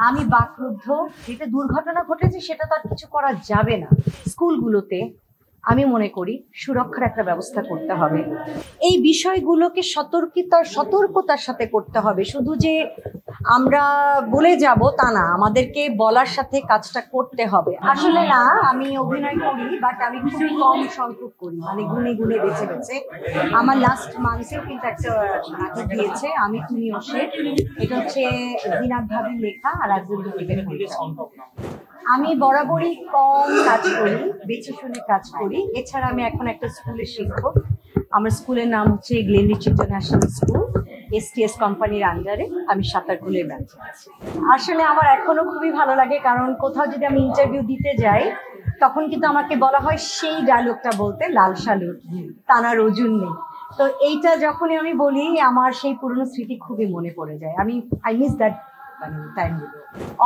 আমি বাকরুদ্ধ। যেটা দুর্ঘটনা ঘটেছে সেটা তো আর কিছু করা যাবে না। স্কুলগুলোতে আমি মনে করি সুরক্ষার একটা ব্যবস্থা করতে হবে। এই বিষয়গুলোকে সতর্কতার সাথে করতে হবে। শুধু যে আমরা বলে যাব তা না, আমাদেরকে বলার সাথে কাজটা করতে হবে। আসলে না, আমি অভিনয় করি, বাট আমি খুবই কম সংখ্যক করি, মানে গুনে গুনে বেছে বেছে। আমার লাস্ট মান্থেও কিন্তু একটা নাটক দিয়েছে, আমি তুমি ওসে। এটা হচ্ছে জিনাত ভাবির লেখা আর একজন দীপের আমি বরাবরই কম কাজ করি, বেছে শুনে কাজ করি। এছাড়া আমি এখন একটা স্কুলের শিক্ষক। আমার স্কুলের নাম হচ্ছে গ্লেনরিচ ইন্টারন্যাশনাল স্কুল, STS কোম্পানির আন্ডারে। আমি সাঁতারকুলের ব্রাঞ্চে আছি। আসলে আমার এখনো খুবই ভালো লাগে, কারণ কোথাও যদি আমি ইন্টারভিউ দিতে যাই তখন কিন্তু আমাকে বলা হয় সেই ডায়লগটা বলতে, লাল সালুর তানার ওজন নেই। তো এইটা যখনই আমি বলি আমার সেই পুরনো স্মৃতি খুবই মনে পড়ে যায়। আই মিস দ্যাট টাইমগুলো।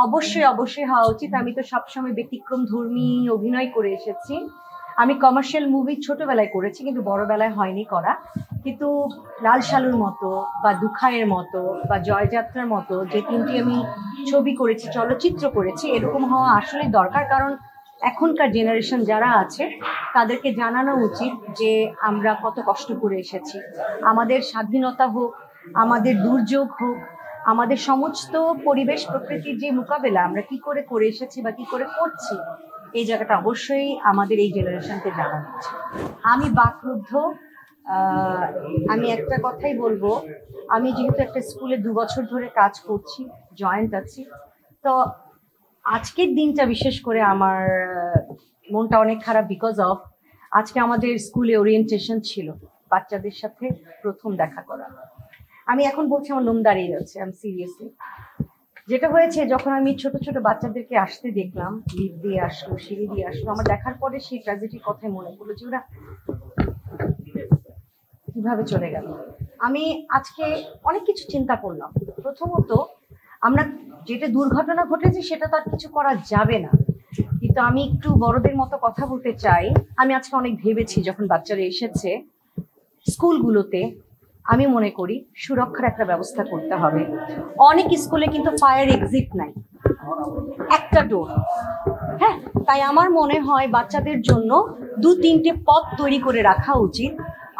অবশ্যই হওয়া উচিত। আমি তো সবসময় ব্যতিক্রম ধর্মী অভিনয় করে এসেছি। আমি কমার্শিয়াল মুভি ছোটবেলায় করেছি, কিন্তু বড়বেলায় হয়নি করা। কিন্তু লাল সালুর মতো বা দুখায়ের মতো বা জয়যাত্রার মতো যে তিনটি আমি ছবি করেছি, চলচ্চিত্র করেছি, এরকম হওয়া আসলে দরকার। কারণ এখনকার জেনারেশন যারা আছে তাদেরকে জানানো উচিত যে আমরা কত কষ্ট করে এসেছি। আমাদের স্বাধীনতা হোক, আমাদের দুর্যোগ হোক, আমাদের সমস্ত পরিবেশ প্রকৃতির যে মোকাবেলা আমরা কি করে করে এসেছি বা কি করে করছি, এই জায়গাটা অবশ্যই আমাদের এই জেনারেশনকে জানানো উচিত। আমি বাকরুদ্ধ। আমি একটা কথাই বলবো, আমি যেহেতু একটা স্কুলে 2 বছর ধরে কাজ করছি, জয়েন্ট আছি, তো আজকের দিনটা বিশেষ করে আমার মনটা অনেক খারাপ। বিকজ অফ আজকে আমাদের স্কুলে ওরিয়েন্টেশন ছিল, বাচ্চাদের সাথে প্রথম দেখা করা। আমি এখন বলছি আমার লোম দাঁড়িয়ে যাচ্ছে, আমি সিরিয়াসলি। যেটা হয়েছে, যখন আমি ছোট ছোট বাচ্চাদেরকে আসতে দেখলাম, লিফট দিয়ে আসলো, সিঁড়ি দিয়ে আসলো, আমার দেখার পরে সেই ট্র্যাজেডির কথাই মনে পড়লো যে ওরা কিভাবে চলে গেল। আমি আজকে অনেক কিছু চিন্তা করলাম। প্রথমত, আমরা যেটা দুর্ঘটনা ঘটেছে সেটা তো আর কিছু করা যাবে না, কিন্তু আমি একটু বড়দের মতো কথা বলতে চাই। আমি আজকে অনেক ভেবেছি, যখন বাচ্চারা এসেছে স্কুলগুলোতে, আমি মনে করি সুরক্ষার একটা ব্যবস্থা করতে হবে। অনেক স্কুলে কিন্তু ফায়ার এক্সিট নাই, একটা ডোর। হ্যাঁ, তাই আমার মনে হয় বাচ্চাদের জন্য 2-3টে পথ তৈরি করে রাখা উচিত।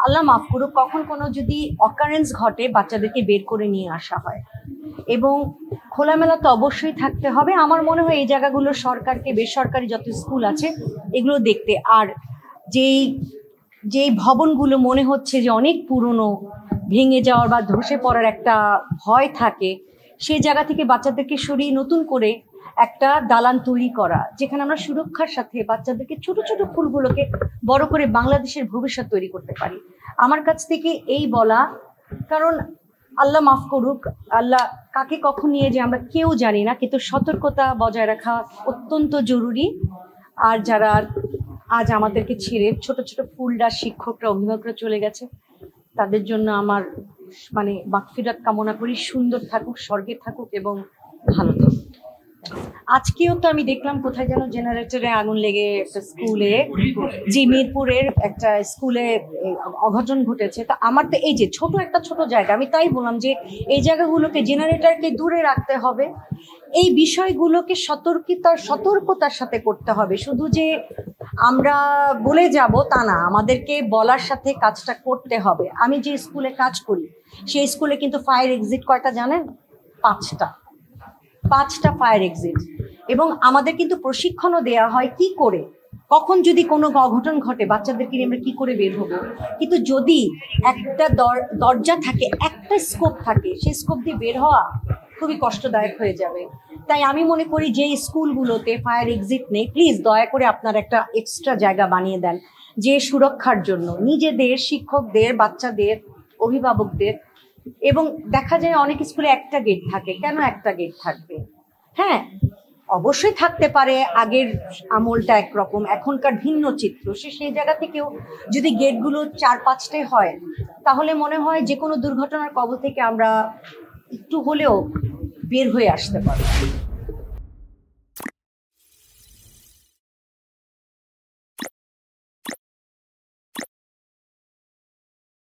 আল্লাহ মাফ করুক, কখন কোনো যদি অকারেন্স ঘটে বাচ্চাদেরকে বের করে নিয়ে আসা হয়। এবং খোলামেলা তো অবশ্যই থাকতে হবে। আমার মনে হয় এই জায়গাগুলো সরকারকে, বেসরকারি যত স্কুল আছে এগুলো দেখতে। আর যেই ভবনগুলো মনে হচ্ছে যে অনেক পুরনো, ভেঙে যাওয়ার বা ধসে পড়ার একটা ভয় থাকে, সেই জায়গা থেকে বাচ্চাদেরকে সরিয়ে নতুন করে একটা দালান তৈরি করা, যেখানে আমরা সুরক্ষার সাথে বাচ্চাদেরকে ছোট ছোট ফুলগুলোকে বড় করে বাংলাদেশের ভবিষ্যৎ তৈরি করতে পারি। আমার কাছ থেকে এই বলা, কারণ আল্লাহ মাফ করুক, আল্লাহ কাকে কখন নিয়ে যে আমরা কেউ জানি না, কিন্তু সতর্কতা বজায় রাখা অত্যন্ত জরুরি। আর যারা আজ আমাদেরকে ছেড়ে ছোট ছোট ফুলরা, শিক্ষকরা, অভিভাবকরা চলে গেছে, তাদের জন্য আমার মাগফিরাত কামনা করি। সুন্দর থাকুক, স্বর্গে থাকুক এবং ভালো থাকুক। আজকেও তো আমি দেখলাম কোথায় যেন জেনারেটরে আগুন লেগে একটা স্কুলে, মিরপুরের একটা স্কুলে অঘটন ঘটেছে। তা আমার তো এই যে ছোট জায়গা, আমি তাই বললাম যে এই জায়গাগুলোকে, জেনারেটরকে দূরে রাখতে হবে। এই বিষয়গুলোকে সতর্কতার সাথে করতে হবে। শুধু যে আমরা বলে যাব তা না, আমাদেরকে বলার সাথে কাজটা করতে হবে। আমি যে স্কুলে কাজ করি সেই স্কুলে কিন্তু ফায়ার এক্সিট কয়টা জানেন? 5টা ফায়ার এক্সিট। এবং আমাদের কিন্তু প্রশিক্ষণও দেওয়া হয় কি করে, কখন যদি কোনো অঘটন ঘটে বাচ্চাদেরকে নিয়ে আমরা কি করে বের হবো। কিন্তু যদি একটা দরজা থাকে, একটা স্কোপ থাকে, সেই স্কোপ দিয়ে বের হওয়া খুবই কষ্টদায়ক হয়ে যাবে। তাই আমি মনে করি যে স্কুলগুলোতে ফায়ার এক্সিট নেই, প্লিজ দয়া করে আপনার একটা এক্সট্রা জায়গা বানিয়ে দেন, যে সুরক্ষার জন্য নিজেদের, শিক্ষকদের, বাচ্চাদের, অভিভাবকদের। এবং দেখা যায় অনেক স্কুলে একটা গেট থাকে, কেন একটা গেট থাকবে? হ্যাঁ, অবশ্যই থাকতে পারে, আগের আমলটা একরকম, এখনকার ভিন্ন চিত্র। সেই জায়গা থেকেও যদি গেটগুলো 4-5টে হয়, তাহলে মনে হয় যে কোনো দুর্ঘটনার কবল থেকে আমরা একটু হলেও বের হয়ে আসতে পারবো।